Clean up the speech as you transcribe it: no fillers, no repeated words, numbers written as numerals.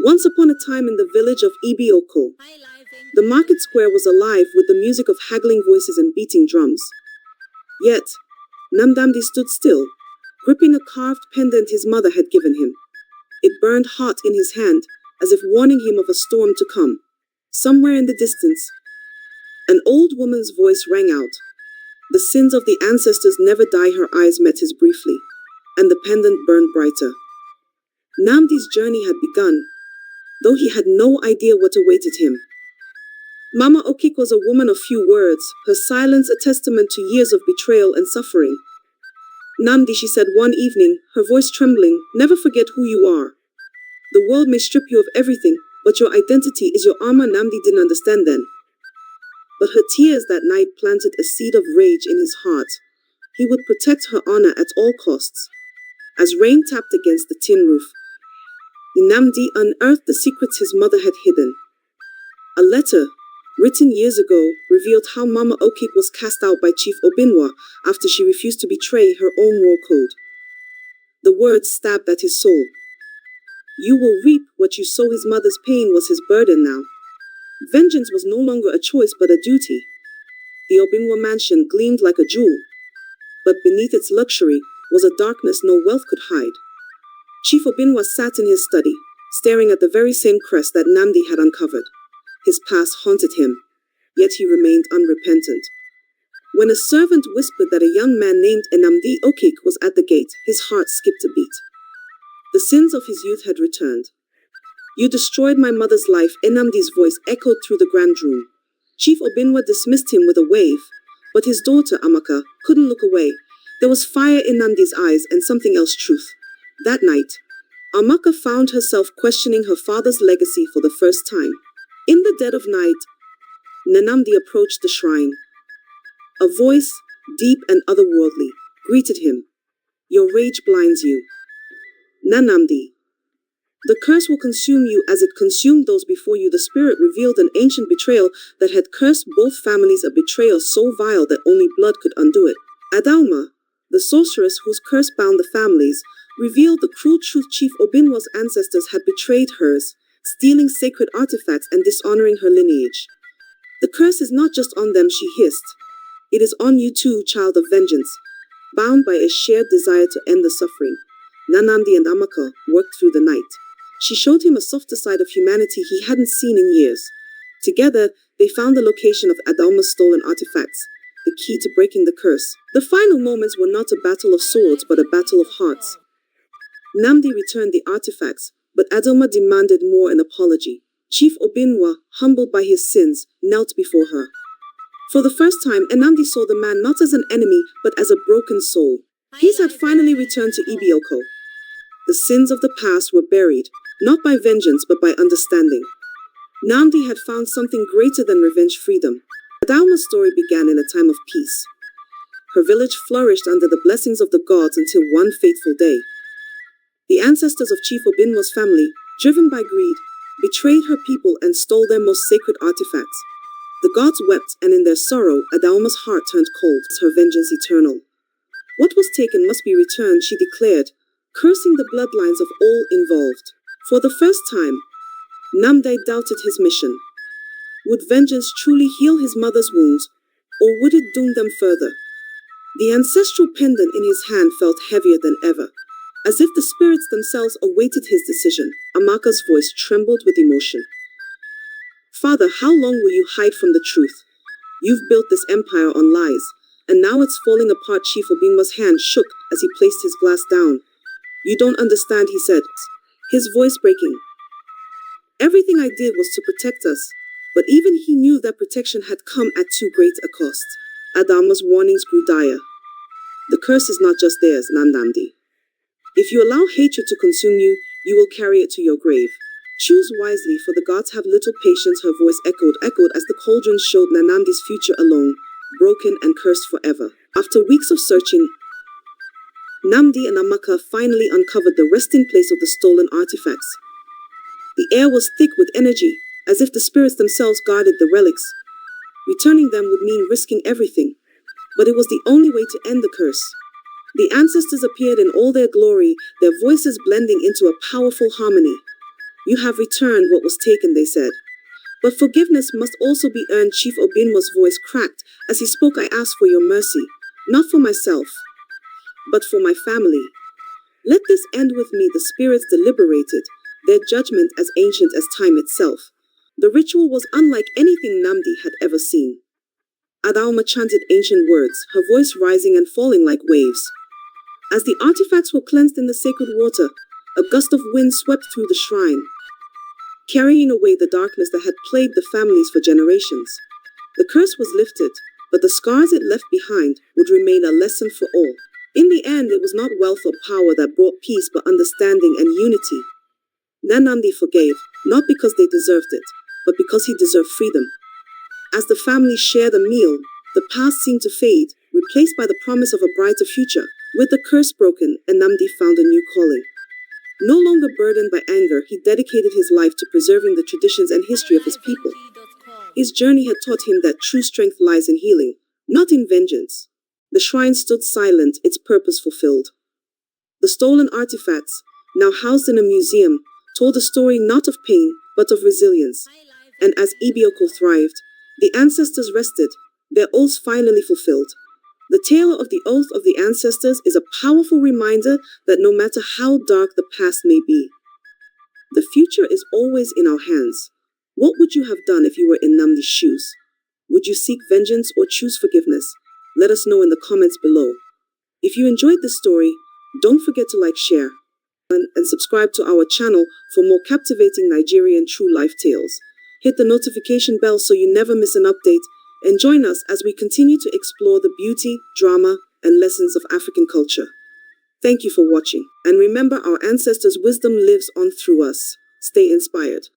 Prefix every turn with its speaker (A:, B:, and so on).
A: Once upon a time in the village of Ibi Oko, the market square was alive with the music of haggling voices and beating drums. Yet, Namdi stood still, gripping a carved pendant his mother had given him. It burned hot in his hand, as if warning him of a storm to come. Somewhere in the distance, an old woman's voice rang out. The sins of the ancestors never die. Her eyes met his briefly, and the pendant burned brighter. Namdi's journey had begun, though he had no idea what awaited him. Mama Okik was a woman of few words, her silence a testament to years of betrayal and suffering. Namdi, she said one evening, her voice trembling, never forget who you are. The world may strip you of everything, but your identity is your armor. Namdi didn't understand then. But her tears that night planted a seed of rage in his heart. He would protect her honor at all costs. As rain tapped against the tin roof, Namdi unearthed the secrets his mother had hidden. A letter, written years ago, revealed how Mama Okik was cast out by Chief Obinwa after she refused to betray her own war code. The words stabbed at his soul. You will reap what you sow. His mother's pain was his burden now. Vengeance was no longer a choice but a duty. The Obinwa mansion gleamed like a jewel, but beneath its luxury was a darkness no wealth could hide. Chief Obinwa sat in his study, staring at the very same crest that Namdi had uncovered. His past haunted him, yet he remained unrepentant. When a servant whispered that a young man named Namdi Okik was at the gate, his heart skipped a beat. The sins of his youth had returned. You destroyed my mother's life. Namdi's voice echoed through the grand room. Chief Obinwa dismissed him with a wave, but his daughter Amaka couldn't look away. There was fire in Namdi's eyes and something else, truth. That night, Amaka found herself questioning her father's legacy for the first time. In the dead of night, Namdi approached the shrine. A voice, deep and otherworldly, greeted him. Your rage blinds you. Namdi. The curse will consume you as it consumed those before you. The spirit revealed an ancient betrayal that had cursed both families, a betrayal so vile that only blood could undo it. Adalma, the sorceress whose curse bound the families, revealed the cruel truth. Chief Obinwa's ancestors had betrayed hers, stealing sacred artifacts and dishonoring her lineage. The curse is not just on them, she hissed. It is on you too, child of vengeance. Bound by a shared desire to end the suffering, Namdi and Amaka worked through the night. She showed him a softer side of humanity he hadn't seen in years. Together, they found the location of Adalma's stolen artifacts, the key to breaking the curse. The final moments were not a battle of swords, but a battle of hearts. Namdi returned the artifacts, but Adalma demanded more, an apology. Chief Obinwa, humbled by his sins, knelt before her. For the first time, Namdi saw the man not as an enemy, but as a broken soul. Peace had finally returned to Ibi Oko. The sins of the past were buried, not by vengeance but by understanding. Namdi had found something greater than revenge: freedom. Adalma's story began in a time of peace. Her village flourished under the blessings of the gods until one fateful day. The ancestors of Chief Obinwa's family, driven by greed, betrayed her people and stole their most sacred artifacts. The gods wept, and in their sorrow, Adalma's heart turned cold, her vengeance eternal. What was taken must be returned, she declared, cursing the bloodlines of all involved. For the first time, Namdi doubted his mission. Would vengeance truly heal his mother's wounds, or would it doom them further? The ancestral pendant in his hand felt heavier than ever. As if the spirits themselves awaited his decision, Amaka's voice trembled with emotion. Father, how long will you hide from the truth? You've built this empire on lies, and now it's falling apart. Chief Obinwa's hand shook as he placed his glass down. You don't understand, he said, his voice breaking. Everything I did was to protect us, but even he knew that protection had come at too great a cost. Adalma's warnings grew dire. The curse is not just theirs, Namdi. If you allow hatred to consume you, you will carry it to your grave. Choose wisely, for the gods have little patience. Her voice echoed as the cauldron showed Namdi's future alone, broken and cursed forever. After weeks of searching, Namdi and Amaka finally uncovered the resting place of the stolen artifacts. The air was thick with energy, as if the spirits themselves guarded the relics. Returning them would mean risking everything, but it was the only way to end the curse. The ancestors appeared in all their glory, their voices blending into a powerful harmony. You have returned what was taken, they said. But forgiveness must also be earned. Chief Obinwa's voice cracked as he spoke. I ask for your mercy, not for myself, but for my family. Let this end with me. The spirits deliberated, their judgment as ancient as time itself. The ritual was unlike anything Namdi had ever seen. Adaoma chanted ancient words, her voice rising and falling like waves. As the artifacts were cleansed in the sacred water, a gust of wind swept through the shrine, carrying away the darkness that had plagued the families for generations. The curse was lifted, but the scars it left behind would remain a lesson for all. In the end, it was not wealth or power that brought peace, but understanding and unity. Namdi forgave, not because they deserved it, but because he deserved freedom. As the family shared a meal, the past seemed to fade, replaced by the promise of a brighter future. With the curse broken, Namdi found a new calling. No longer burdened by anger, he dedicated his life to preserving the traditions and history of his people. His journey had taught him that true strength lies in healing, not in vengeance. The shrine stood silent, its purpose fulfilled. The stolen artifacts, now housed in a museum, told a story not of pain, but of resilience. And as Ibi Oko thrived, the ancestors rested, their oaths finally fulfilled. The tale of the oath of the ancestors is a powerful reminder that no matter how dark the past may be, the future is always in our hands. What would you have done if you were in Namdi's shoes? Would you seek vengeance or choose forgiveness? Let us know in the comments below. If you enjoyed this story, don't forget to like, share, and subscribe to our channel for more captivating Nigerian true life tales. Hit the notification bell so you never miss an update, and join us as we continue to explore the beauty, drama, and lessons of African culture. Thank you for watching, and remember, our ancestors' wisdom lives on through us. Stay inspired.